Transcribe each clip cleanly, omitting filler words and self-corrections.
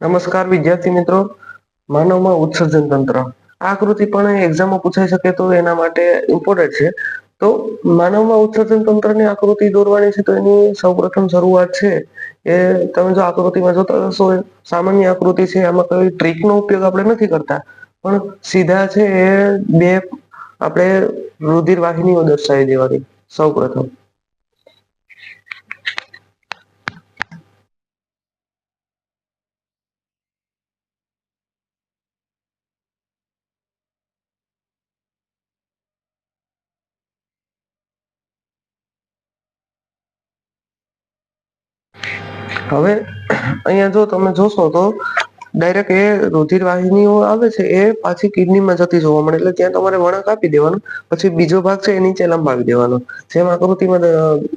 નમસ્કાર વિદ્યાર્થી મિત્રો. માનવમાં ઉત્સર્જન તંત્ર આ આકૃતિ પણ એક્ઝામમાં પૂછાઈ શકે તો એના માટે ઇમ્પોર્ટન્ટ છે. તો માનવમાં ઉત્સર્જન તંત્ર ની આકૃતિ દોરવાની છે તો એની સૌ પ્રથમ શરૂઆત છે. એ તમે જો આકૃતિમાં જોતા હશો સામાન્ય આકૃતિ છે આમાં કઈ ટ્રીક નો ઉપયોગ આપણે નથી કરતા પણ સીધા છે એ બે આપણેે રુધિર વાહિનીઓ દર્શાવી દેવાની સૌ પ્રથમ. હવે અહિયાં જો તમે જોશો તો ડાયરેક્ટ એ રુધિર વાહિનીઓ આવે છે એ પાછી કિડનીમાં જતી જોવા મળે એટલે ત્યાં તમારે વળાંક આપી દેવાનું. પછી બીજો ભાગ છે એ નીચે લંબાવી દેવાનો. જેમ આકૃતિમાં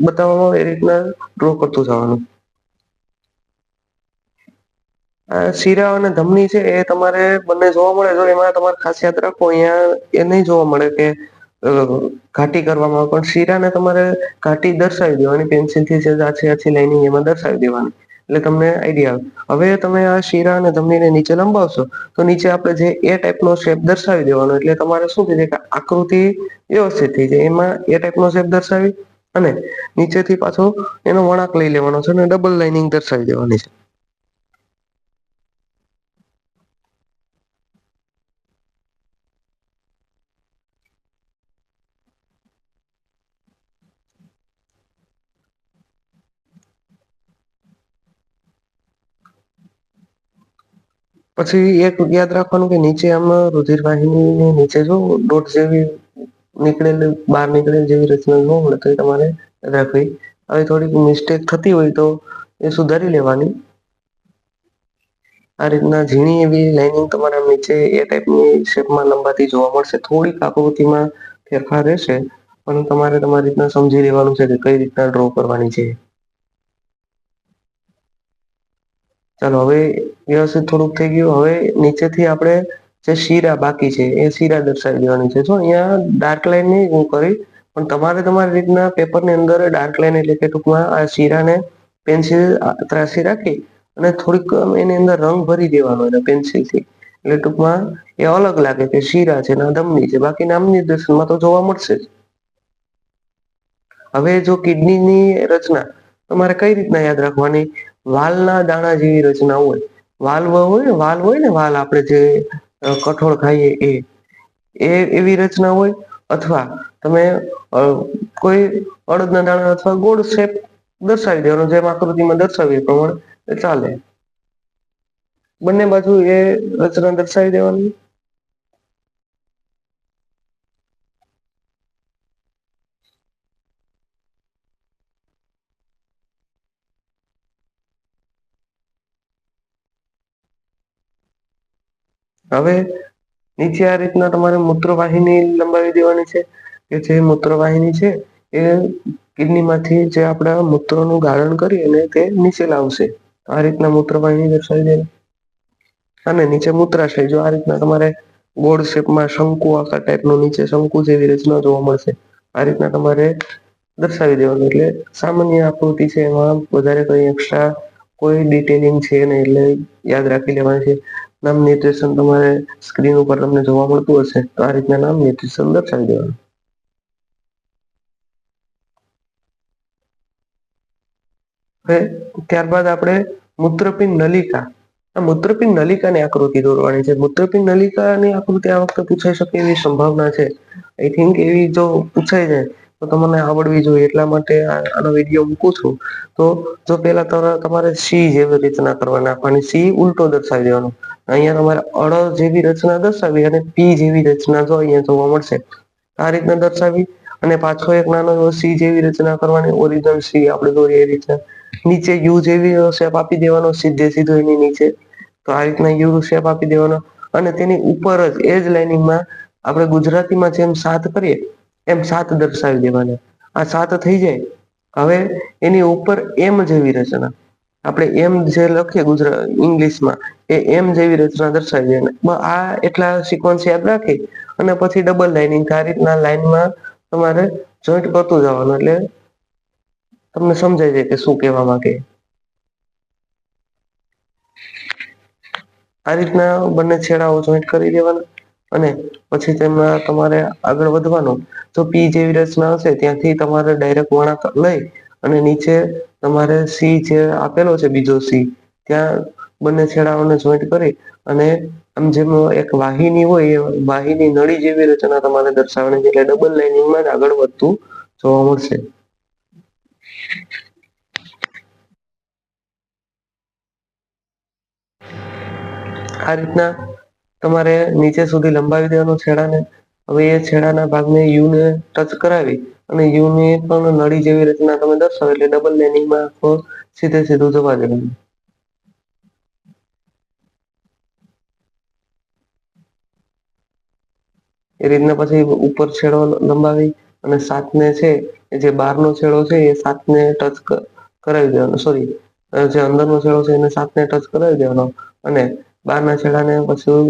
બતાવવામાં આવે એ રીતના ડ્રો કરતું જવાનું. શીરા અને ધમની છે એ તમારે બંને જોવા મળે તો એમાં તમારે ખાસ યાદ રાખો અહિયાં એ નહી જોવા મળે કે ઘાટી કરવામાં આવે પણ શીરાને તમારે ઘાટી દર્શાવી દેવાની પેન્સિલ થી આછી આછી લાઈનિંગ એમાં દર્શાવી દેવાની એટલે તમને આઈડિયા આવે. હવે તમે આ શીરા અને ધમનીને નીચે લંબાવશો તો નીચે આપણે જે એ ટાઈપ નો શેપ દર્શાવી દેવાનો એટલે તમારે શું થઈ જાય કે આકૃતિ વ્યવસ્થિત થઈ જાય એમાં એ ટાઈપ નો શેપ દર્શાવી અને નીચેથી પાછો એનો વળાંક લઈ લેવાનો છે અને ડબલ લાઈનિંગ દર્શાવી દેવાની છે. પછી એક યાદ રાખવાનું કે નીચે આમાં રુધિર વાહિની નીચે જો ડોટ જેવી નીકળેલ બહાર નીકળેલ જેવી રચના ન મળે તો એ તમારે રાખવી. આવી થોડીક મિસ્ટેક થતી હોય તો એ સુધારી લેવાની. આ રીતના ઝીણી એવી લાઈનિંગ તમારા નીચે એ ટાઈપની શેપમાં લંબાતી જોવા મળશે થોડીક આકૃતિમાં ફેરફાર રહેશે પણ તમારે તમારી રીતના સમજી લેવાનું છે કે કઈ રીતના ડ્રો કરવાની છે. ચાલો હવે વ્યવસ્થિત થોડુંક થઈ ગયું હવે નીચેથી આપણે જે શીરા બાકી છે એ શીરા દર્શાવી દેવાની છે જો અહિયાં ડાર્ક લાઈન નહી હું કરી પણ તમારે તમારી રીતના પેપરની અંદર ડાર્ક લાઈન એટલે કે ટૂંકમાં આ શીરાને પેન્સિલ ત્રાસી રાખી અને થોડીક એની અંદર રંગ ભરી દેવાનો પેન્સિલથી એટલે ટૂંકમાં એ અલગ લાગે કે શીરા છે ધમની છે બાકી નામ નિર્દેશનમાં તો જોવા મળશે જ. હવે જો કિડનીની રચના તમારે કઈ રીતના યાદ રાખવાની વાલના દાણા જેવી રચના હોય વાલ હોય ને વાલ આપડે જે કઠોળ ખાઈએ એવી રચના હોય અથવા તમે કોઈ અડદના દાણા અથવા ગોળ શેપ દર્શાવી દેવાનો જેમ આકૃતિમાં દર્શાવી એ પ્રમાણે ચાલે. બંને બાજુ એ રચના દર્શાવી દેવાની. હવે નીચે આ રીતના તમારે મૂત્ર વાહિની લંબાવી દેવાની છે. કે જે મૂત્ર વાહિની છે એ કિડની માંથી જે આપડા મૂત્રોનું ગાળણ કરી અને તે નીચે લાવશે. આ રીતના મૂત્રવાહિની દર્શાવી દે અને નીચે મૂત્રાશય જો આ રીતના તમારે ગોળ શેપમાં શંકુ આકાર ટાઈપ નું નીચે શંકુ જેવી રચના જોવા મળશે. આ રીતના તમારે દર્શાવી દેવાનું એટલે સામાન્ય આકૃતિ છે એમાં વધારે કઈ એક્સ્ટ્રા કોઈ ડિટેલિંગ છે નહી એટલે યાદ રાખી લેવાની છે. નામ નિર્દેશન તમારે સ્ક્રીન ઉપર તમને જોવા મળતું હશે તો આ રીતના નામ નિર્દેશન દર્શાવી દેવાનું. હવે ત્યારબાદ આપણે મૂત્રપિંડ નલિકા મૂત્રપિંડ નલિકાની આકૃતિ દોરવાની છે મૂત્રપિંડ નલિકાની આકૃતિ આ વખતે પૂછાઈ શકે એવી સંભાવના છે. આઈ થિંક એવી જો પૂછાય જાય તો તમને આવડવી જોઈએ એટલા માટે આનો વિડીયો મૂકું છું. તો જો પેલા તમારે સી જેવી રચના કરવા નાખવાની સી ઉલટો દર્શાવી દેવાનો. અહિયાં તમારે અળ જેવી રચના દર્શાવી અને પી જેવી રચના જો અહિયાં જોવા મળશે. આ રીતના દર્શાવી અને પાછો એક નાનો એવો સી જેવી રચના કરવાની ઓરિજનલ સી આપડે દોરીએ એ રીતે નીચે યુ જેવી શેપ આપી દેવાનો સીધે સીધો એની નીચે તો આ રીતના યુ શેપ આપી દેવાનો અને તેની ઉપર જ એજ લાઈનિંગમાં આપણે ગુજરાતીમાં જેમ સાત કરીએ એમ સાત દર્શાવી દેવાના આ સાત થઈ જાય હવે એની ઉપર એમ જેવી રચના આપણે એમ જે લખીએ ઇંગ્લિશમાં એ એમ જેવી રચના દર્શાવી દે આ એટલા સિક્વન્સ યાદ રાખી અને પછી ડબલ લાઈનિંગ આ રીતના લાઈનમાં તમારે જોઈન્ટ કરતું જવાનું એટલે તમને સમજાય જાય કે શું કેવા માંગે. આ રીતના બંને છેડાઓ જોઈન્ટ કરી દેવાના અને પછી તેમાં તમારે આગળ વધવાનું. તો પી જેવી રચના હશે ત્યાંથી તમારે ડાયરેક્ટ વળાંક લઈ અને નીચે તમારે સી જે આપેલો છે બીજો સી ત્યાં બંને છેડાઓને જોઈન્ટ કરી અને આમ જેમ એક વાહિની હોય એ વાહિની નળી જેવી રચના તમારે દર્શાવવાની છે એટલે ડબલ લાઈનિંગમાં જ આગળ વધતું જોવા મળશે. આ રીતના તમારે નીચે સુધી લંબાવી દેવાનો છેડાને. હવે એ છેડાના ભાગને યુ ને ટચ કરાવી અને યુ ની પણ નળી જેવી રચના તમે દર્શાવો એટલે ડબલ લાઈનિંગમાં સીધે સીધું જવા દેવાનું. એ રીતના પછી ઉપર છેડો લંબાવી અને સાથને છે જે બારનો છેડો છે એ સાથને ટચ કરાવી દેવાનો સોરી જે અંદરનો છેડો છે એને સાથને ટચ કરાવી દેવાનો અને બારના છેડાને પછી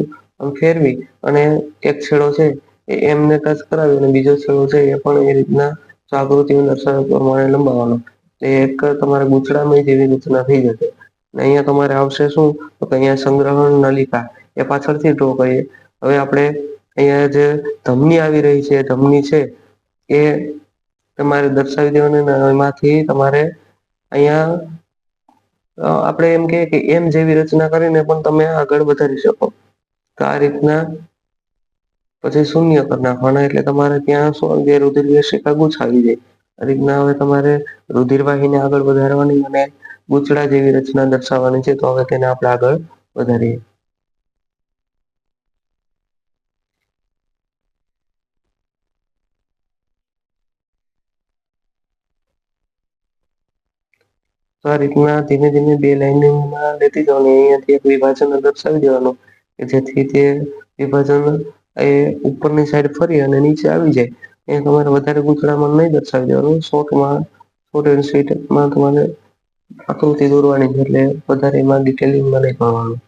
ફેરવી અને એક છેડો છે એ એમને ટચ કરાવી અને બીજો છેડો છે એ પણ એ રીતના આકૃતિ દર્શાવ્યા પ્રમાણે લંબાવાનો. એ એક તમારે ગૂંચળામય જેવી રચના થઈ જશે. અહિયાં તમારે આવશે શું તો કે અહિયાં સંગ્રહણ નલિકા એ પાછળથી ડ્રો કરીએ. હવે આપણે અહિયાં જે ધમની આવી રહી છે ધમની છે એ તમારે દર્શાવી દેવાની ને એમાંથી તમારે અહિયાં આપણે એમ કે એમ જેવી રચના કરીને પણ તમે આગળ વધારી શકો. તો આ રીતના પછી શૂન્ય કર નાખવાના એટલે તમારે ત્યાં શું રુધિર ગુચ્છાવી જાય. આ રીતના હવે તમારે રુધિરવાહીને આગળ વધારવાની અને ગૂચડા જેવી રચના દર્શાવવાની છે તો હવે તેને આપણે આગળ વધારીએ. તો આ રીતના ધીમે ધીમે બે લાઈનમાં લેતી જવાની અહિયાંથી એક વિભાજન દર્શાવી દેવાનું. કે જેથી તે વિભાજન એ ઉપરની સાઈડ ફરી અને નીચે આવી જાય. એ તમારે વધારે ગૂંચળામાં નહી દર્શાવી દેવાનું શોર્ટમાં શોર્ટ એન્ડ સ્વીટમાં તમારે આકૃતિ દોરવાની છે એટલે વધારે એમાં ડિટેલિંગમાં નહી ભણવાનું.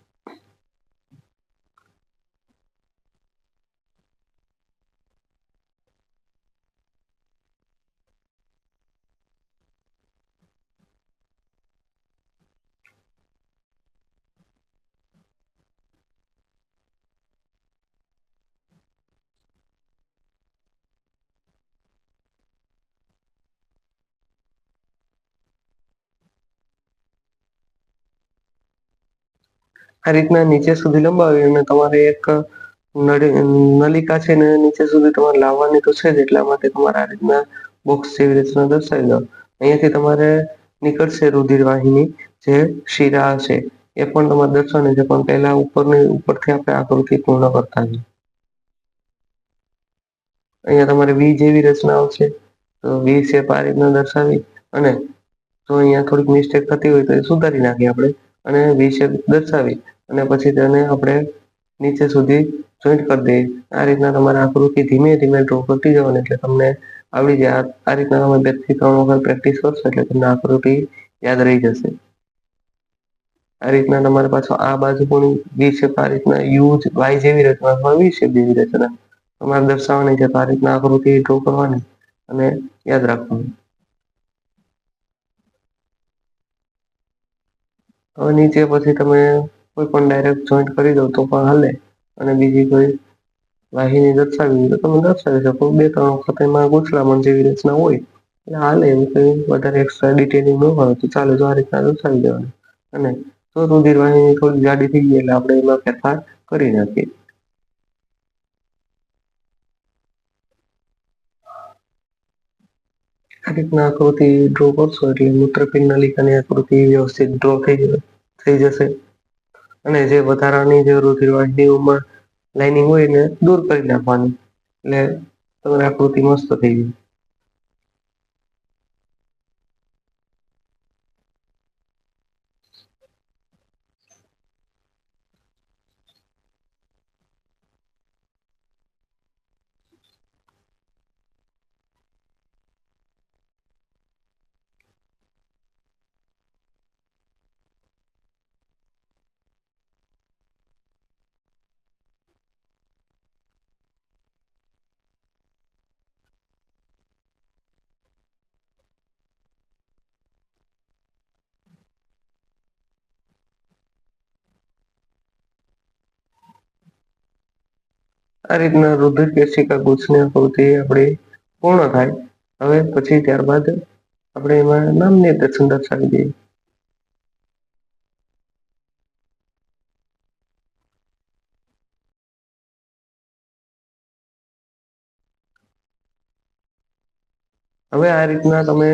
આ રીતના નીચે સુધી લંબાવી અને તમારે એક નલિકા છે ને નીચે સુધી તમારે લાવવાની તો છે જ એટલા માટે તમારે આ રીતના બોક્સ જેવી રચના દર્શાવી દો. અહિયાંથી તમારે નીકળશે રુધિર વાહિની જે શીરા હશે એ પણ તમારે દર્શાવાની છે પણ પેલા ઉપરથી આપણે આકૃતિ પૂર્ણ કરતા જઈએ. અહિયાં તમારે વી જેવી રચના આવશે તો વી શેપ આ રીતના દર્શાવી અને તો અહિયાં થોડીક મિસ્ટેક થતી હોય તો એ સુધારી નાખીએ આપણે અને વી શેપ દર્શાવી અને પછી તેને આપણે નીચે સુધી જોઈન્ટ કરી દઈએ. આ રીતના તમારે આકૃતિ ધીમે ધીમે ડ્રો કરતી જવાની એટલે તમને આવડી જાય આ રીતના તમે 2 થી 3 વખત પ્રેક્ટિસ કરશો એટલે તમને આકૃતિ યાદ રહી જશે. આ રીતના તમારે પાછો આ બાજુ પણ વી શેપ આ રીતના યુ વાય જેવી રચના વી શેપ જેવી રચના તમારે દર્શાવવાની છે તો આ રીતના આકૃતિ ડ્રો કરવાની અને યાદ રાખવાનું. હવે નીચે પછી તમે કોઈ પણ ડાયરેક્ટ જોઈન્ટ કરી દો તો પણ હાલે અને બીજી કોઈ વાહિની દર્શાવી તો તમે દર્શાવી શકો 2-3 વખત એમાં ગૂંચળામણ જેવી રચના હોય એટલે હાલે એવું કઈ વધારે એક્સ્ટ્રા ડિટેલિંગ ન હોય તો ચાલે જો આ રીતના દર્શાવી દેવાનું. અને જો રુધિરવાહિની થોડી જાડી થઈ ગઈ એટલે આપણે એમાં ફેરફાર કરી નાખીએ. આ રીતના આકૃતિ ડ્રો કરશો એટલે મૂત્રપિંડ નલિકાની આકૃતિ વ્યવસ્થિત ડ્રો થઈ જશે અને જે વધારાની જે રુધિરવાહિનીઓમાં લાઈનિંગ હોય એને દૂર કરી નાખવાની એટલે તમારી આકૃતિ મસ્ત થઈ જાય. આ રીતના રુધિર કેશિકા ગુચ્છની આકૃતિ આપણી પૂર્ણ થાય. હવે પછી ત્યારબાદ આપણે એમાં નામ નિર્દેશન દર્શાવી દઈએ. હવે આ રીતના તમે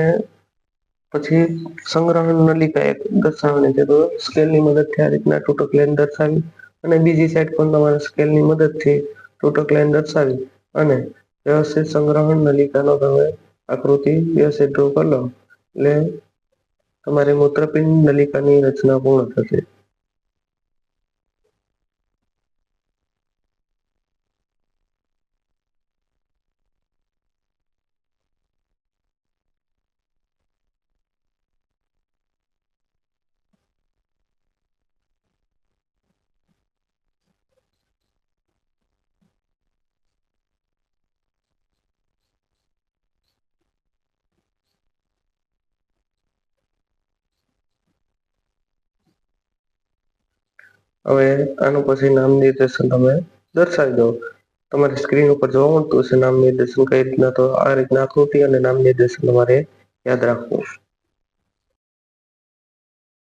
પછી સંગ્રહણ નલિકા એક દર્શાવવાની છે, તો સ્કેલની મદદથી આ રીતના તૂટક લાઈન દર્શાવી અને બીજી સાઈડ પણ તમારે સ્કેલની મદદથી તૂટક લાઈન દર્શાવી અને વ્યવસ્થિત સંગ્રહણ નલિકાનો તમે આકૃતિ વ્યવસ્થિત ડ્રો કરી લો એટલે તમારી મૂત્રપિંડ નલિકાની રચના પૂર્ણ થશે. હવે આનું પછી નામ નિર્દેશન તમે દર્શાવી દો. તમારી સ્ક્રીન ઉપર જોવા મળતું હશે નામ નિર્દેશન કઈ રીતના, તો આ રીતના આકૃતિ અને નામ નિર્દેશન તમારે યાદ રાખવું.